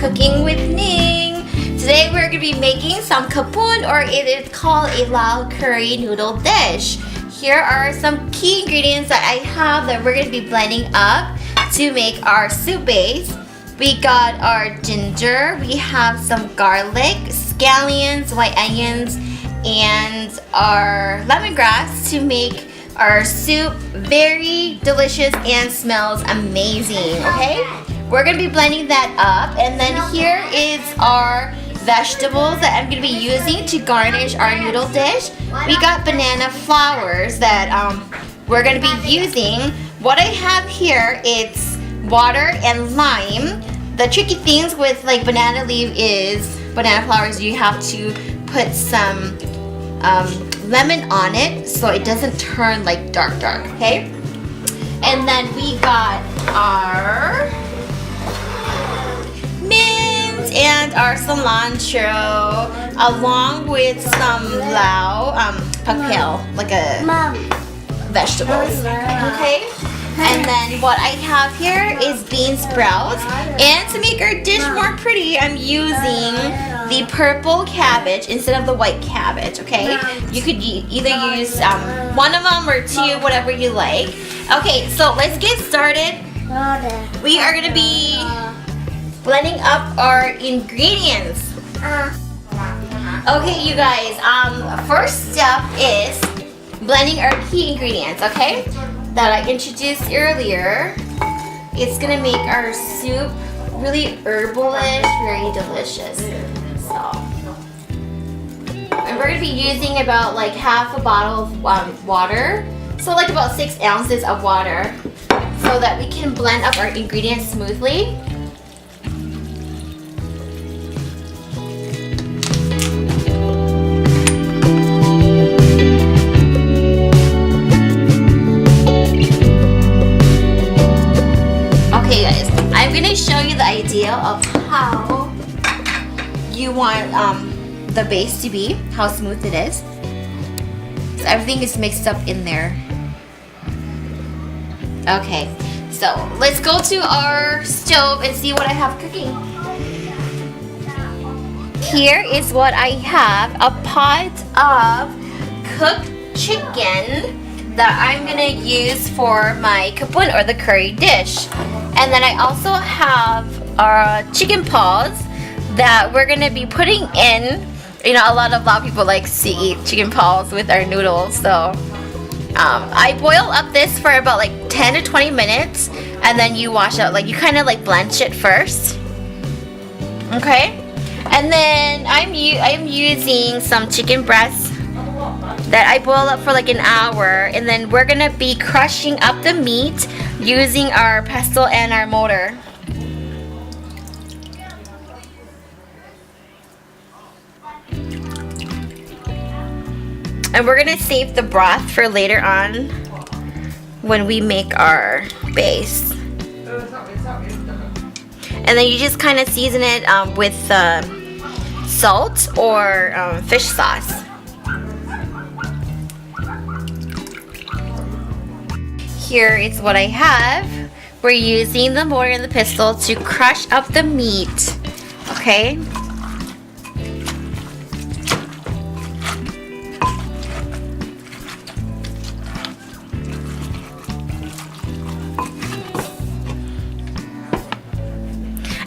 Cooking with Ning. Today we're going to be making some kapun, or it is called a Lao Curry Noodle dish. Here are some key ingredients that I have that we're going to be blending up to make our soup base. We got our ginger, we have some garlic, scallions, white onions, and our lemongrass to make our soup very delicious and smells amazing, okay? We're gonna be blending that up, and then here is our vegetables that I'm gonna be using to garnish our noodle dish. We got banana flowers that we're gonna be using. What I have here, it's water and lime. The tricky things with like banana leaf is banana flowers, you have to put some lemon on it so it doesn't turn like dark, okay? And then we got our mint and our cilantro along with some lao pakpel, like a vegetables, okay? And then what I have here is bean sprouts, and to make our dish more pretty, I'm using the purple cabbage instead of the white cabbage, okay? You could either use one of them or two, whatever you like. Okay, so let's get started. We are going to be blending up our ingredients. Okay, you guys, first step is blending our key ingredients, okay? That I introduced earlier. It's gonna make our soup really herbalish, very delicious. So, and we're gonna be using about like half a bottle of water, so like about 6 ounces of water, so that we can blend up our ingredients smoothly. I'm going to show you the idea of how you want the base to be, how smooth it is. So everything is mixed up in there. Okay, so let's go to our stove and see what I have cooking. Here is what I have, a pot of cooked chicken that I'm going to use for my kapun, or the curry dish. And then I also have our chicken paws that we're gonna be putting in. You know, a lot of Lao people like to eat chicken paws with our noodles. So I boil up this for about like 10 to 20 minutes, and then you wash out, like you kind of like blanch it first. Okay, and then I'm using some chicken breasts that I boil up for like an hour, and then we're gonna be crushing up the meat using our pestle and our mortar. And we're gonna save the broth for later on when we make our base. And then you just kind of season it with salt or fish sauce. Here is what I have. We're using the mortar and the pestle to crush up the meat. Okay.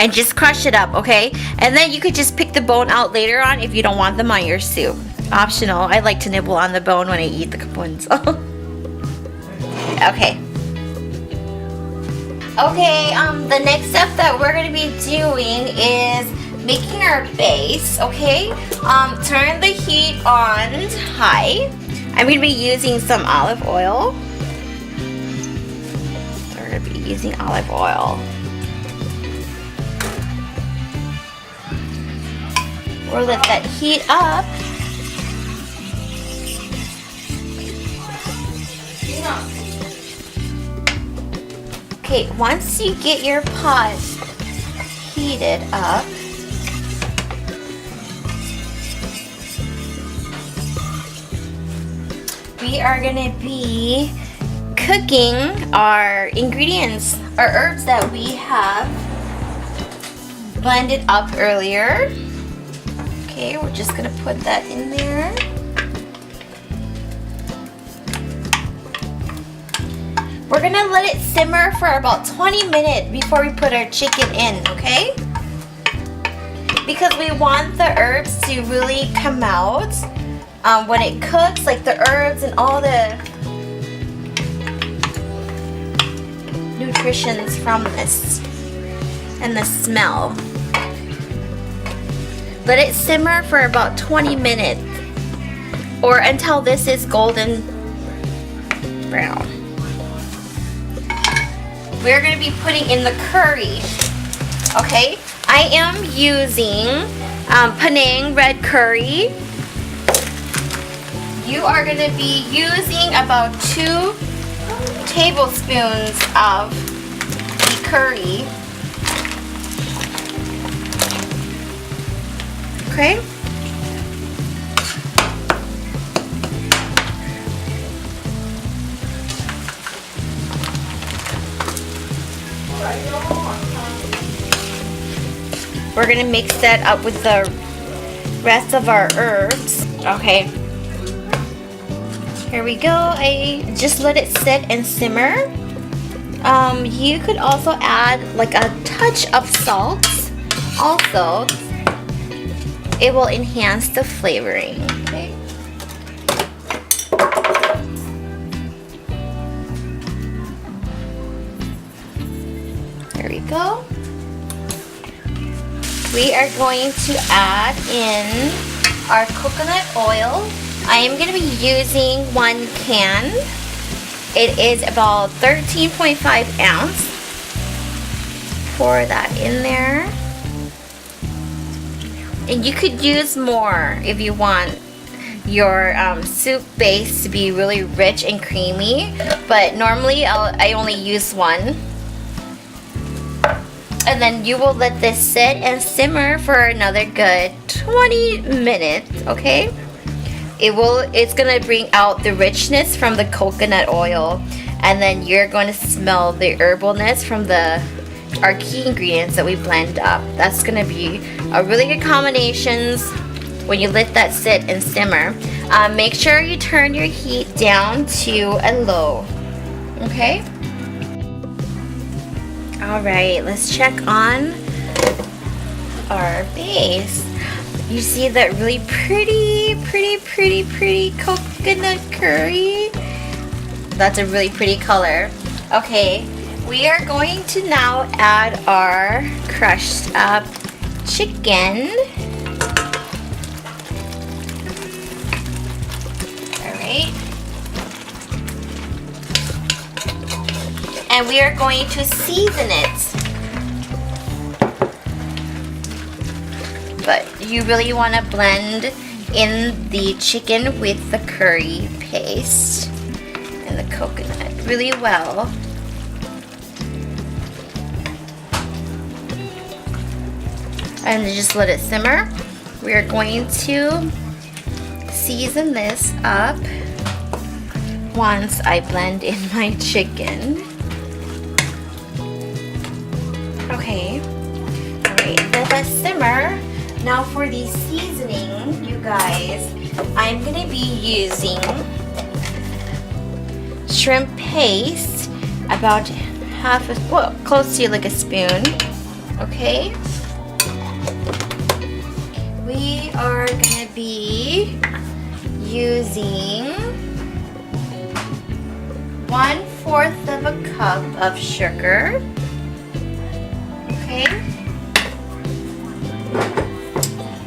And just crush it up, okay? And then you could just pick the bone out later on if you don't want them on your soup. Optional. I like to nibble on the bone when I eat the kapun, so. Okay. Okay, the next step that we're going to be doing is making our base, okay? Turn the heat on high. I'm going to be using some olive oil. We're going to be using olive oil. We'll let that heat up. Okay, once you get your pot heated up, we are gonna be cooking our ingredients, our herbs that we have blended up earlier. Okay, we're just gonna put that in there. We're gonna let it simmer for about 20 minutes before we put our chicken in, okay? Because we want the herbs to really come out when it cooks, like the herbs and all the nutritions from this and the smell. Let it simmer for about 20 minutes or until this is golden brown. We're going to be putting in the curry. Okay, I am using Penang red curry. You are going to be using about 2 tablespoons of the curry. Okay. We're gonna mix that up with the rest of our herbs. Okay. Here we go. I just let it sit and simmer. You could also add like a touch of salt. Also, it will enhance the flavoring. Okay. There we go. We are going to add in our coconut oil. I am going to be using 1 can. It is about 13.5 ounce. Pour that in there. And you could use more if you want your soup base to be really rich and creamy. But normally I only use 1. And then you will let this sit and simmer for another good 20 minutes, okay? It's gonna bring out the richness from the coconut oil, and then you're going to smell the herbalness from our key ingredients that we blend up. That's gonna be a really good combination when you let that sit and simmer. Make sure you turn your heat down to a low, okay? Alright, let's check on our base. You see that really pretty coconut curry? That's a really pretty color. Okay, we are going to now add our crushed up chicken. Alright. And we are going to season it. But you really want to blend in the chicken with the curry paste and the coconut really well. And just let it simmer. We are going to season this up once I blend in my chicken. Okay, alright, let that simmer. Now for the seasoning, you guys, I'm going to be using shrimp paste, about close to like a spoon, okay? We are going to be using 1/4 of a cup of sugar. Okay.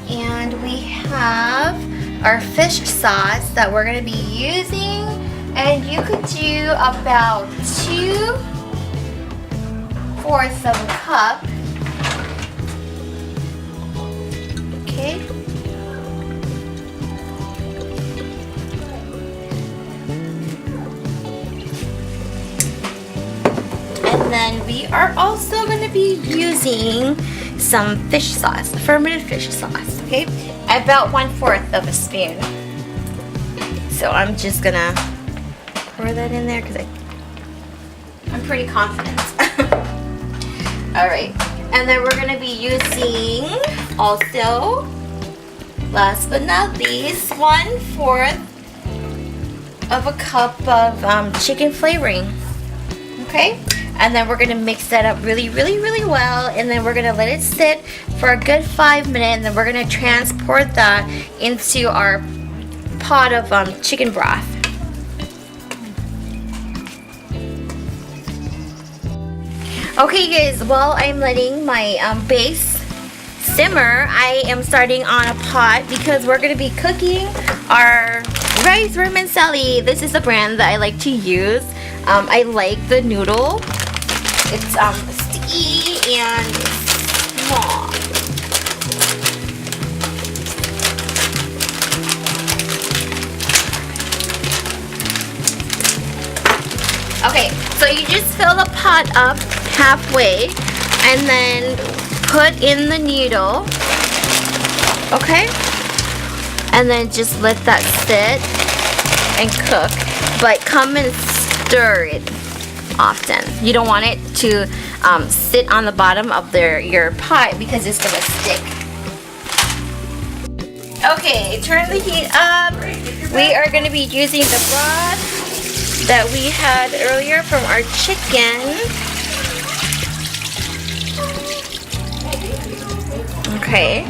And we have our fish sauce that we're going to be using, and you could do about 2/4 of a cup. Okay. And then we are also going to be using some fish sauce, fermented fish sauce, okay? About 1/4 of a spoon. So I'm just gonna pour that in there because I'm pretty confident. Alright, And then we're gonna be using also, last but not least, 1/4 of a cup of chicken flavoring. Okay? And then we're gonna mix that up really well, and then we're gonna let it sit for a good 5 minutes, and then we're gonna transport that into our pot of chicken broth. Okay guys, while I'm letting my base simmer, I am starting on a pot because we're gonna be cooking our rice vermicelli. This is the brand that I like to use. I like the noodle. It's sticky and small. Okay, so you just fill the pot up halfway and then put in the noodle. Okay? And then just let that sit and cook. But come and stir it often. You don't want it to sit on the bottom of your pot because it's gonna stick. Okay, turn the heat up. We are gonna be using the broth that we had earlier from our chicken. Okay.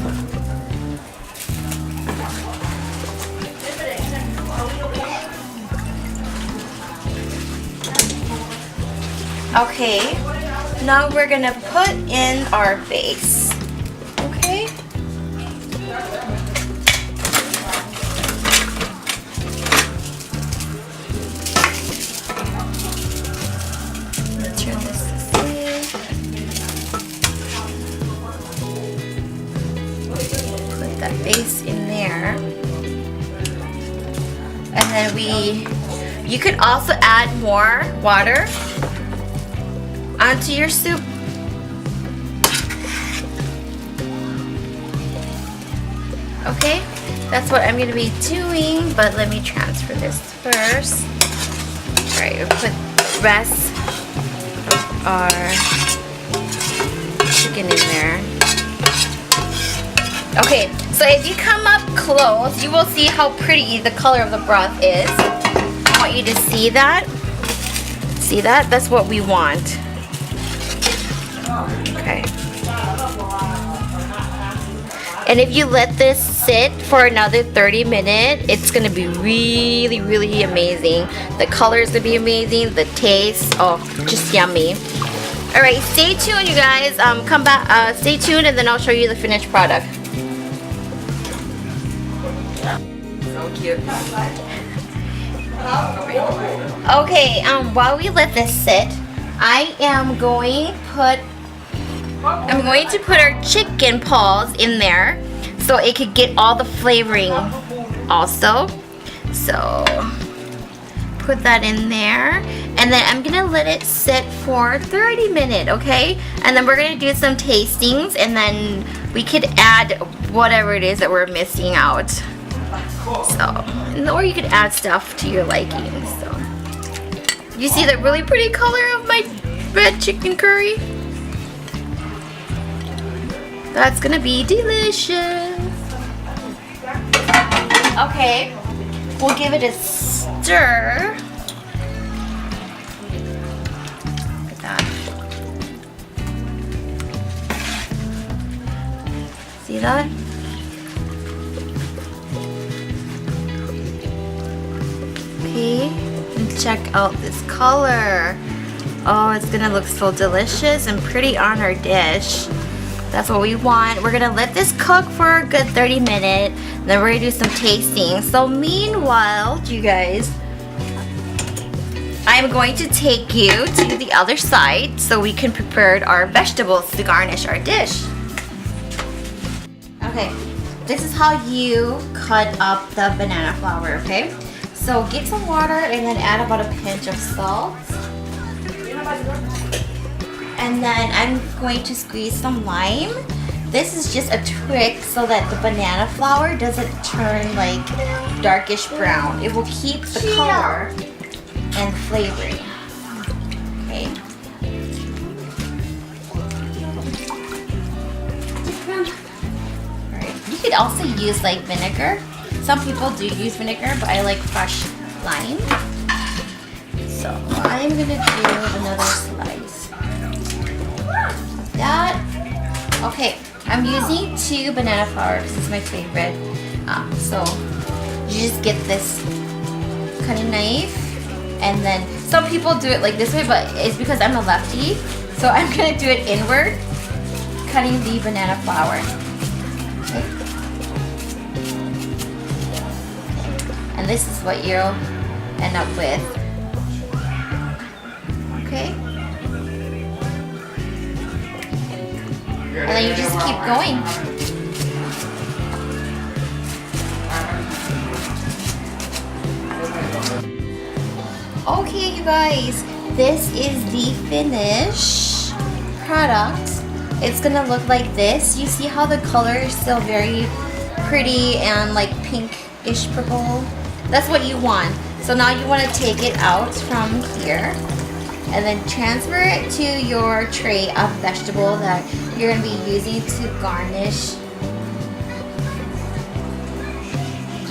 Okay, now we're gonna put in our base. Okay. Let's turn this way. Put that base in there. And then you could also add more water onto your soup. Okay, that's what I'm gonna be doing, but let me transfer this first. Alright, we'll put the rest of our chicken in there. Okay, so if you come up close, you will see how pretty the color of the broth is. I want you to see that. See that? That's what we want. Okay. And if you let this sit for another 30 minutes, it's gonna be really amazing. The color is gonna be amazing. The taste, oh, just yummy. All right, stay tuned, you guys. Come back. Stay tuned, and then I'll show you the finished product. So cute. Okay. While we let this sit, I am going to put our chicken paws in there so it could get all the flavoring also. So put that in there, and then I'm gonna let it sit for 30 minutes, okay? And then we're gonna do some tastings, and then we could add whatever it is that we're missing out. So, or you could add stuff to your liking. So you see the really pretty color of my red chicken curry? That's gonna be delicious. Okay, we'll give it a stir. Look at that. See that? Okay, and check out this color. Oh, it's gonna look so delicious and pretty on our dish. That's what we want. We're gonna let this cook for a good 30 minutes. Then we're gonna do some tasting. So meanwhile, you guys, I'm going to take you to the other side so we can prepare our vegetables to garnish our dish. Okay, this is how you cut up the banana flour, okay? So get some water and then add about a pinch of salt. And then I'm going to squeeze some lime. This is just a trick so that the banana flour doesn't turn like darkish brown. It will keep the color and flavoring. Okay. also use like vinegar. Some people do use vinegar, but I like fresh lime. So I'm gonna do another slice of that. Okay, I'm using 2 banana flour because it's my favorite. So you just get this cutting knife, and then some people do it like this way, but it's because I'm a lefty, so I'm gonna do it inward, cutting the banana flour. Okay. And this is what you'll end up with. Okay. And then you just keep going. Okay, you guys, this is the finished product. It's gonna look like this. You see how the color is still very pretty and like pinkish purple? That's what you want. So now you want to take it out from here and then transfer it to your tray of vegetable that you're gonna be using to garnish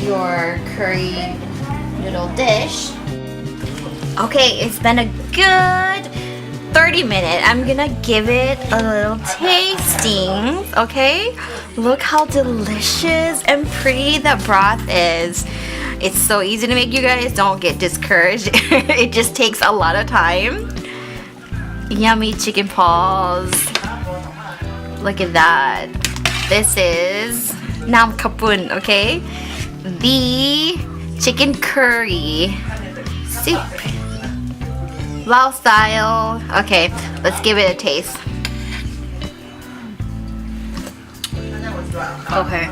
your curry noodle dish. Okay, it's been a good 30 minutes. I'm gonna give it a little tasting, okay? Look how delicious and pretty the broth is. It's so easy to make, you guys. Don't get discouraged. It just takes a lot of time. Yummy chicken paws. Look at that. This is nam kapun, okay? The chicken curry soup. Lao style. Okay, let's give it a taste. Okay.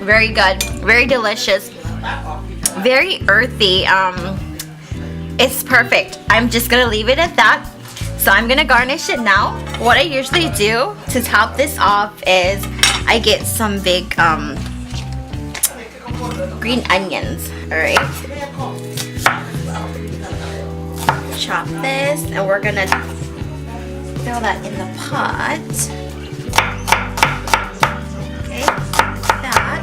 Very good. Very delicious. Very earthy. It's perfect. I'm just gonna leave it at that. So I'm gonna garnish it now. What I usually do to top this off is I get some big green onions. Alright. Chop this, and we're gonna throw that in the pot. Okay, like that.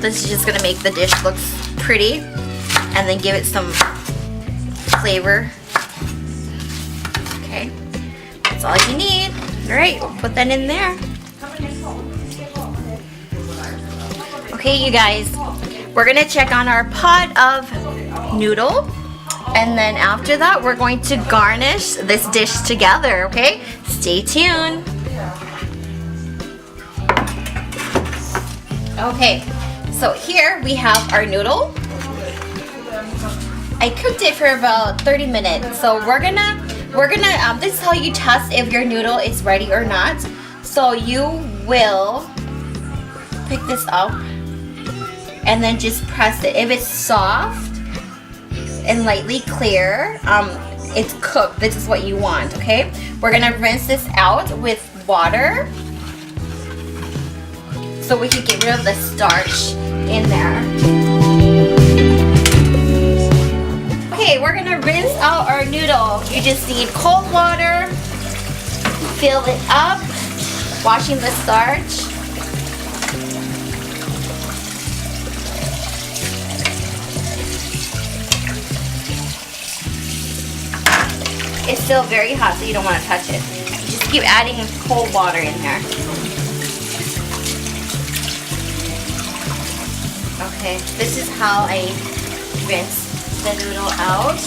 This is just gonna make the dish look pretty and then give it some flavor. Okay, that's all you need. Alright, we'll put that in there. Okay, you guys. We're gonna check on our pot of noodle, and then after that we're going to garnish this dish together, okay? Stay tuned. Okay, so here we have our noodle. I cooked it for about 30 minutes, so we're gonna this is how you test if your noodle is ready or not. So you will pick this up and then just press it. If it's soft and lightly clear, it's cooked. This is what you want, okay? We're gonna rinse this out with water so we can get rid of the starch in there. Okay, we're gonna rinse out our noodle. You just need cold water, fill it up, washing the starch. It's still very hot, so you don't want to touch it. Just keep adding cold water in there. Okay, this is how I rinse the noodle out.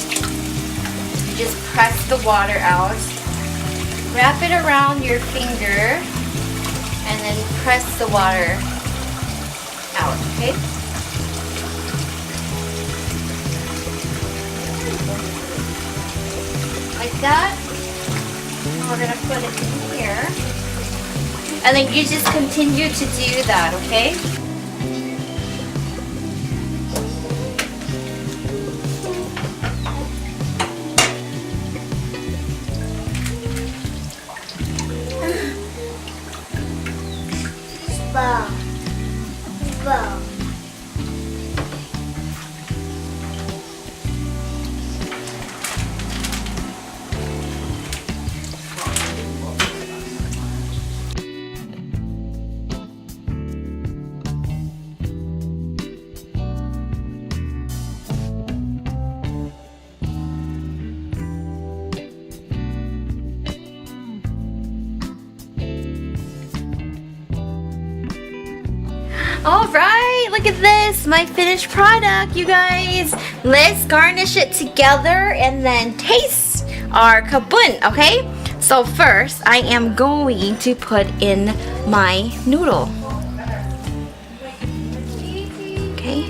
You just press the water out, wrap it around your finger, and then press the water out, okay? Like that. And we're gonna put it in here. And then you just continue to do that, okay? Alright, look at this, my finished product, you guys. Let's garnish it together and then taste our kapun, okay? So first, I am going to put in my noodle. Okay,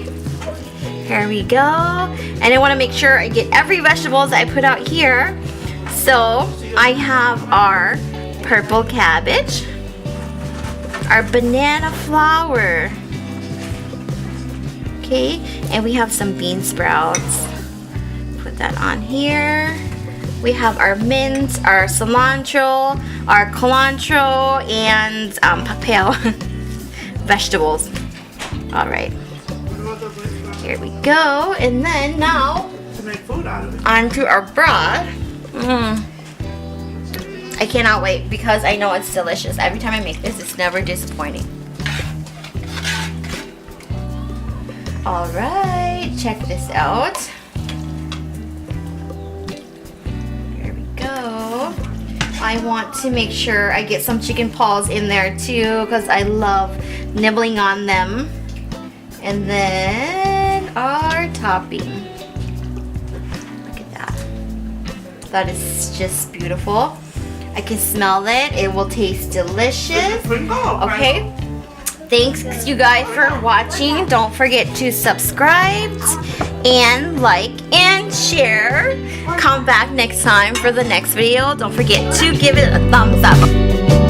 here we go. And I want to make sure I get every vegetables I put out here. So I have our purple cabbage, our banana flower, okay, and we have some bean sprouts. Put that on here. We have our mint, our cilantro, our culantro, and papel vegetables. All right, here we go. And then now onto our broth. I cannot wait because I know it's delicious. Every time I make this, it's never disappointing. All right, check this out. I want to make sure I get some chicken paws in there too because I love nibbling on them. And then our topping. Look at that. That is just beautiful. I can smell it. It will taste delicious. Okay. Thanks you guys for watching. Don't forget to subscribe and like and share. Come back next time for the next video. Don't forget to give it a thumbs up.